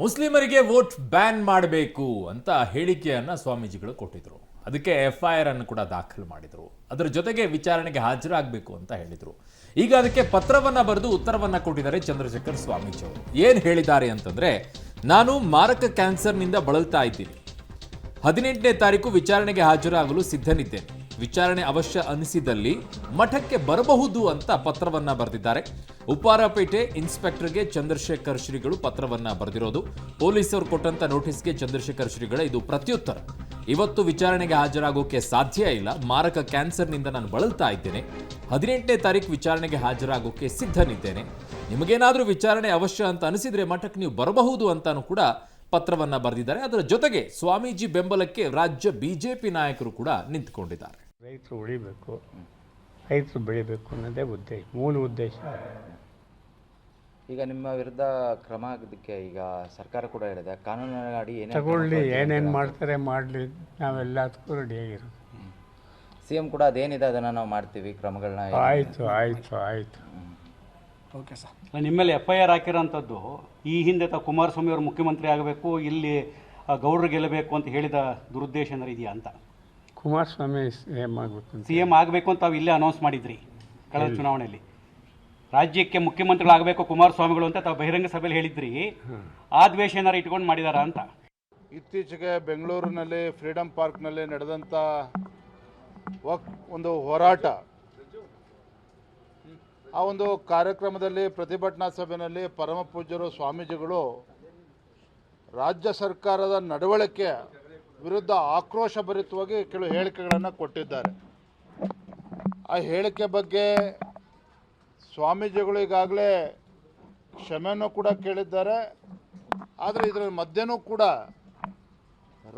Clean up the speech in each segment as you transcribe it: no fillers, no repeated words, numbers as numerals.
ಮುಸ್ಲಿಮರಿಗೆ vote ban ಮಾಡಬೇಕು ಅಂತ ಹೇಳಿಕೆಯನ್ನ ಸ್ವಾಮೀಜಿಗಳು ಕೊಟ್ಟಿದ್ರು. ಅದಕ್ಕೆ FIR ಅನ್ನು ಕೂಡ ದಾಖಲು ಮಾಡಿದ್ರು. ಅದರ ಜೊತೆಗೆ ವಿಚಾರಣೆಗೆ ಹಾಜರಾಗಬೇಕು ಅಂತ ಹೇಳಿದ್ರು. ಈಗ ಅದಕ್ಕೆ ಪತ್ರವನ್ನ ಬರೆದು ಉತ್ತರವನ್ನ ಕೊಟ್ಟಿದ್ದಾರೆ ಚಂದ್ರಶೇಖರ್ ಸ್ವಾಮೀಜಿ ಅವರು. ಏನು ಹೇಳಿದ್ದಾರೆ ಅಂತಂದ್ರೆ, ನಾನು ಮಾರಕ ಕ್ಯಾನ್ಸರ್ನಿಂದ ಬಳಲ್ತಾ ಇದ್ದೀನಿ. 18ನೇ ತಾರೀಕು ವಿಚಾರಣೆಗೆ ಹಾಜರಾಗಲು ಸಿದ್ಧನಿದ್ದೇನೆ. ವಿಚಾರಣೆ ಅವಶ್ಯ ಅನಿಸಿದಲ್ಲಿ ಮಠಕ್ಕೆ ಬರಬಹುದು ಅಂತ ಪತ್ರವನ್ನ ಬರೆದಿದ್ದಾರೆ. ಉಪ್ಪಾರಪೇಟೆ ಇನ್ಸ್ಪೆಕ್ಟರ್ಗೆ ಚಂದ್ರಶೇಖರ್ ಶ್ರೀಗಳು ಪತ್ರವನ್ನ ಬರೆದಿರೋದು. ಪೊಲೀಸರು ಕೊಟ್ಟಂತ ನೋಟಿಸ್ಗೆ ಚಂದ್ರಶೇಖರ್ ಶ್ರೀಗಳ ಇದು ಪ್ರತ್ಯುತ್ತರ. ಇವತ್ತು ವಿಚಾರಣೆಗೆ ಹಾಜರಾಗೋಕೆ ಸಾಧ್ಯ ಇಲ್ಲ. ಮಾರಕ ಕ್ಯಾನ್ಸರ್ನಿಂದ ನಾನು ಬಳಲ್ತಾ ಇದ್ದೇನೆ. 18ನೇ ತಾರೀಕು ವಿಚಾರಣೆಗೆ ಹಾಜರಾಗೋಕೆ ಸಿದ್ಧನಿದ್ದೇನೆ. ನಿಮಗೇನಾದರೂ ವಿಚಾರಣೆ ಅವಶ್ಯ ಅಂತ ಅನಿಸಿದ್ರೆ ಮಠಕ್ಕೆ ನೀವು ಬರಬಹುದು ಅಂತಾನು ಕೂಡ ಪತ್ರವನ್ನ ಬರೆದಿದ್ದಾರೆ. ಅದರ ಜೊತೆಗೆ ಸ್ವಾಮೀಜಿ ಬೆಂಬಲಕ್ಕೆ ರಾಜ್ಯ ಬಿಜೆಪಿ ನಾಯಕರು ಕೂಡ ನಿಂತುಕೊಂಡಿದ್ದಾರೆ. ರೈತರು ಉಳಿಬೇಕು, ರೈತರು ಬೆಳಿಬೇಕು ಅನ್ನೋದೇ ಉದ್ದೇಶ, ಮೂಲ ಉದ್ದೇಶ. ಈಗ ನಿಮ್ಮ ವಿರುದ್ಧ ಕ್ರಮ ಆಗೋದಕ್ಕೆ ಈಗ ಸರ್ಕಾರ ಕೂಡ ಹೇಳಿದೆ, ಕಾನೂನಿನ ಅಡಿ ತಗೊಳ್ಳಿ, ಏನೇನು ಮಾಡ್ತಾರೆ ಮಾಡಲಿ, ನಾವೆಲ್ಲದಕ್ಕೂ ರೆಡಿಯಾಗಿರೋದು. CM ಕೂಡ ಅದೇನಿದೆ ಅದನ್ನು ನಾವು ಮಾಡ್ತೀವಿ, ಕ್ರಮಗಳನ್ನ. ಆಯಿತು ಆಯಿತು ಆಯಿತು ಓಕೆ ಸರ್. ನಿಮ್ಮಲ್ಲಿ FIR ಹಾಕಿರೋಂಥದ್ದು ಈ ಹಿಂದೆ ಕುಮಾರಸ್ವಾಮಿ ಅವರು ಮುಖ್ಯಮಂತ್ರಿ ಆಗಬೇಕು, ಇಲ್ಲಿ ಗೌಡರು ಗೆಲ್ಲಬೇಕು ಅಂತ ಹೇಳಿದ ದುರುದ್ದೇಶ ಏನಾರು ಇದೆಯಾ ಅಂತ? ಕುಮಾರಸ್ವಾಮಿ CM ಆಗಬೇಕು, CM ಆಗಬೇಕು ಅಂತ ತಾವು ಇಲ್ಲೇ ಅನೌನ್ಸ್ ಮಾಡಿದ್ರಿ ಕಳೆದ ಚುನಾವಣೆಯಲ್ಲಿ. ರಾಜ್ಯಕ್ಕೆ ಮುಖ್ಯಮಂತ್ರಿಗಳಾಗಬೇಕು ಕುಮಾರಸ್ವಾಮಿಗಳು ಅಂತ ತಾವು ಬಹಿರಂಗ ಸಭೆಯಲ್ಲಿ ಹೇಳಿದ್ರಿ. ಆ ದ್ವೇಷ ಏನಾರು ಇಟ್ಕೊಂಡು ಮಾಡಿದಾರ ಅಂತ? ಇತ್ತೀಚೆಗೆ ಬೆಂಗಳೂರಿನಲ್ಲಿ ಫ್ರೀಡಂ ಪಾರ್ಕ್ನಲ್ಲಿ ನಡೆದಂಥ ಒಂದು ಹೋರಾಟ, ಆ ಒಂದು ಕಾರ್ಯಕ್ರಮದಲ್ಲಿ ಪ್ರತಿಭಟನಾ ಸಭೆಯಲ್ಲಿ ಪರಮ ಪೂಜ್ಯರು ಸ್ವಾಮೀಜಿಗಳು ರಾಜ್ಯ ಸರ್ಕಾರದ ನಡವಳಿಕೆ ವಿರುದ್ಧ ಆಕ್ರೋಶಭರಿತವಾಗಿ ಕೆಲವು ಹೇಳಿಕೆಗಳನ್ನು ಕೊಟ್ಟಿದ್ದಾರೆ. ಆ ಹೇಳಿಕೆ ಬಗ್ಗೆ ಸ್ವಾಮೀಜಿಗಳು ಈಗಾಗಲೇ ಕ್ಷಮೆಯನ್ನು ಕೂಡ ಕೇಳಿದ್ದಾರೆ. ಆದರೆ ಇದರ ಮಧ್ಯೆನೂ ಕೂಡ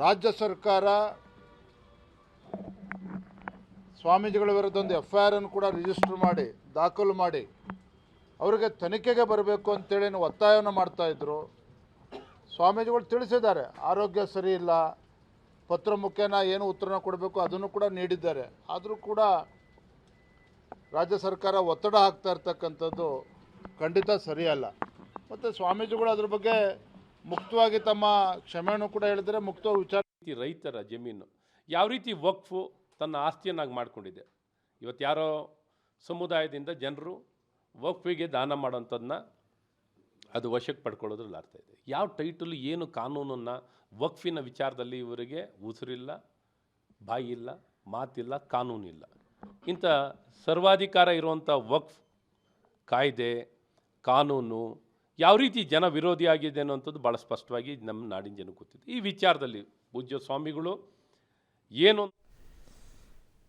ರಾಜ್ಯ ಸರ್ಕಾರ ಸ್ವಾಮೀಜಿಗಳ ವಿರುದ್ಧ ಒಂದು FIR ಅನ್ನು ಕೂಡ ರಿಜಿಸ್ಟರ್ ಮಾಡಿ ದಾಖಲು ಮಾಡಿ ಅವರಿಗೆ ತನಿಖೆಗೆ ಬರಬೇಕು ಅಂತೇಳಿ ಒತ್ತಾಯವನ್ನು ಮಾಡ್ತಾಯಿದ್ರು. ಸ್ವಾಮೀಜಿಗಳು ತಿಳಿಸಿದ್ದಾರೆ, ಆರೋಗ್ಯ ಸರಿ ಇಲ್ಲ, ಪತ್ರ ಮುಖೇನ ಏನು ಉತ್ತರನ ಕೊಡಬೇಕು ಅದನ್ನು ಕೂಡ ನೀಡಿದ್ದಾರೆ. ಆದರೂ ಕೂಡ ರಾಜ್ಯ ಸರ್ಕಾರ ಒತ್ತಡ ಹಾಕ್ತಾ ಇರ್ತಕ್ಕಂಥದ್ದು ಖಂಡಿತ ಸರಿಯಲ್ಲ. ಮತ್ತು ಸ್ವಾಮೀಜಿಗಳು ಅದ್ರ ಬಗ್ಗೆ ಮುಕ್ತವಾಗಿ ತಮ್ಮ ಕ್ಷಮೆಯನ್ನು ಕೂಡ ಹೇಳಿದರೆ ಮುಕ್ತವಾಗಿ ವಿಚಾರ. ರೈತರ ಜಮೀನು ಯಾವ ರೀತಿ ವಕ್ಫು ತನ್ನ ಆಸ್ತಿಯನ್ನಾಗಿ ಮಾಡಿಕೊಂಡಿದೆ. ಇವತ್ತು ಯಾರೋ ಸಮುದಾಯದಿಂದ ಜನರು ವಕ್ಫಿಗೆ ದಾನ ಮಾಡೋಂಥದ್ದನ್ನ ಅದು ವಶಕ್ಕೆ ಪಡ್ಕೊಳ್ಳೋದ್ರಲ್ಲಿ ಅರ್ಥ ಇದೆ. ಯಾವ ಟೈಟಲು ಏನು ಕಾನೂನನ್ನು ವಕ್ಫಿನ ವಿಚಾರದಲ್ಲಿ ಇವರಿಗೆ ಉಸಿರಿಲ್ಲ, ಬಾಯಿ ಇಲ್ಲ, ಮಾತಿಲ್ಲ, ಕಾನೂನಿಲ್ಲ. ಇಂಥ ಸರ್ವಾಧಿಕಾರ ಇರುವಂಥ ವಕ್ಫ್ ಕಾಯ್ದೆ ಕಾನೂನು ಯಾವ ರೀತಿ ಜನ ವಿರೋಧಿಯಾಗಿದೆ ಅನ್ನೋಂಥದ್ದು ಭಾಳ ಸ್ಪಷ್ಟವಾಗಿ ನಮ್ಮ ನಾಡಿನ ಜನಕ್ಕೆ ಗೊತ್ತಿದೆ. ಈ ವಿಚಾರದಲ್ಲಿ ಪೂಜ್ಯ ಸ್ವಾಮಿಗಳು ಏನು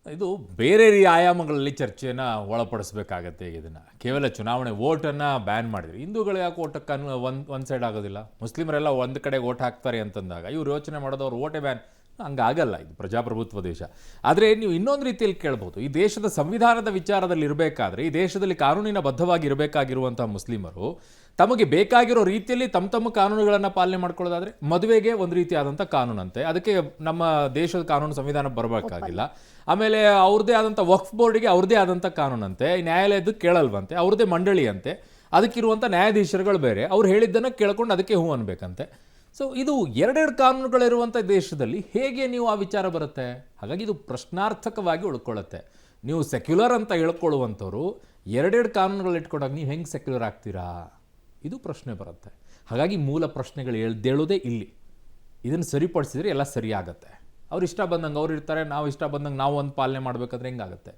ಇದು ಬೇರೆ ಆಯಾಮಗಳಲ್ಲಿ ಚರ್ಚೆಯನ್ನು ಒಳಪಡಿಸಬೇಕಾಗತ್ತೆ. ಇದನ್ನು ಕೇವಲ ಚುನಾವಣೆ ವೋಟನ್ನು ಬ್ಯಾನ್ ಮಾಡಿದ್ರು. ಹಿಂದೂಗಳು ಯಾಕೆ ಓಟಕ್ಕೆ ಒಂದು ಸೈಡ್ ಆಗೋದಿಲ್ಲ? ಮುಸ್ಲಿಮರೆಲ್ಲ ಒಂದು ಕಡೆ ವೋಟ್ ಹಾಕ್ತಾರೆ ಅಂತಂದಾಗ ಇವ್ರು ಯೋಚನೆ ಮಾಡೋದು ಅವ್ರು ವೋಟೇ ಬ್ಯಾನ್, ಹಂಗಾಗಲ್ಲ. ಇದು ಪ್ರಜಾಪ್ರಭುತ್ವ ದೇಶ. ಆದರೆ ನೀವು ಇನ್ನೊಂದು ರೀತಿಯಲ್ಲಿ ಕೇಳ್ಬೋದು, ಈ ದೇಶದ ಸಂವಿಧಾನದ ವಿಚಾರದಲ್ಲಿ ಇರಬೇಕಾದ್ರೆ, ಈ ದೇಶದಲ್ಲಿ ಕಾನೂನಿನ ಬದ್ಧವಾಗಿ ಇರಬೇಕಾಗಿರುವಂಥ ಮುಸ್ಲಿಮರು ತಮಗೆ ಬೇಕಾಗಿರೋ ರೀತಿಯಲ್ಲಿ ತಮ್ಮ ಕಾನೂನುಗಳನ್ನು ಪಾಲನೆ ಮಾಡ್ಕೊಳ್ಳೋದಾದರೆ, ಮದುವೆಗೆ ಒಂದು ರೀತಿಯಾದಂಥ ಕಾನೂನಂತೆ, ಅದಕ್ಕೆ ನಮ್ಮ ದೇಶದ ಕಾನೂನು ಸಂವಿಧಾನ ಬರಬೇಕಾಗಿಲ್ಲ. ಆಮೇಲೆ ಅವ್ರದ್ದೇ ಆದಂಥ ವಕ್ಫ್ ಬೋರ್ಡಿಗೆ ಅವ್ರದ್ದೇ ಆದಂಥ ಕಾನೂನಂತೆ, ನ್ಯಾಯಾಲಯದ ಕೇಳಲ್ವಂತೆ, ಅವ್ರದ್ದೇ ಮಂಡಳಿ ಅಂತೆ, ಅದಕ್ಕಿರುವಂಥ ನ್ಯಾಯಾಧೀಶರುಗಳು ಬೇರೆ, ಅವ್ರು ಹೇಳಿದ್ದನ್ನು ಕೇಳ್ಕೊಂಡು ಅದಕ್ಕೆ ಹೂ ಅನ್ಬೇಕಂತೆ. ಸೊ ಇದು ಎರಡೆರಡು ಕಾನೂನುಗಳಿರುವಂಥ ದೇಶದಲ್ಲಿ ಹೇಗೆ ನೀವು ಆ ವಿಚಾರ ಬರುತ್ತೆ? ಹಾಗಾಗಿ ಇದು ಪ್ರಶ್ನಾರ್ಥಕವಾಗಿ ಉಳ್ಕೊಳ್ಳುತ್ತೆ. ನೀವು ಸೆಕ್ಯುಲರ್ ಅಂತ ಹೇಳ್ಕೊಳ್ಳುವಂಥವ್ರು ಎರಡೆರಡು ಕಾನೂನುಗಳು ಇಟ್ಕೊಂಡಾಗ ನೀವು ಹೆಂಗೆ ಸೆಕ್ಯುಲರ್ ಆಗ್ತೀರಾ? ಇದು ಪ್ರಶ್ನೆ ಬರುತ್ತೆ. ಹಾಗಾಗಿ ಮೂಲ ಪ್ರಶ್ನೆಗಳು ಎದ್ದೇಳೋದೇ ಇಲ್ಲಿ. ಇದನ್ನು ಸರಿಪಡಿಸಿದ್ರೆ ಎಲ್ಲ ಸರಿಯಾಗತ್ತೆ. ಅವ್ರು ಇಷ್ಟ ಬಂದಂಗೆ ಅವ್ರು ಇರ್ತಾರೆ, ನಾವು ಇಷ್ಟ ಬಂದಂಗೆ ನಾವು ಒಂದು ಪಾಲನೆ ಮಾಡಬೇಕಾದ್ರೆ ಹೆಂಗಾಗುತ್ತೆ?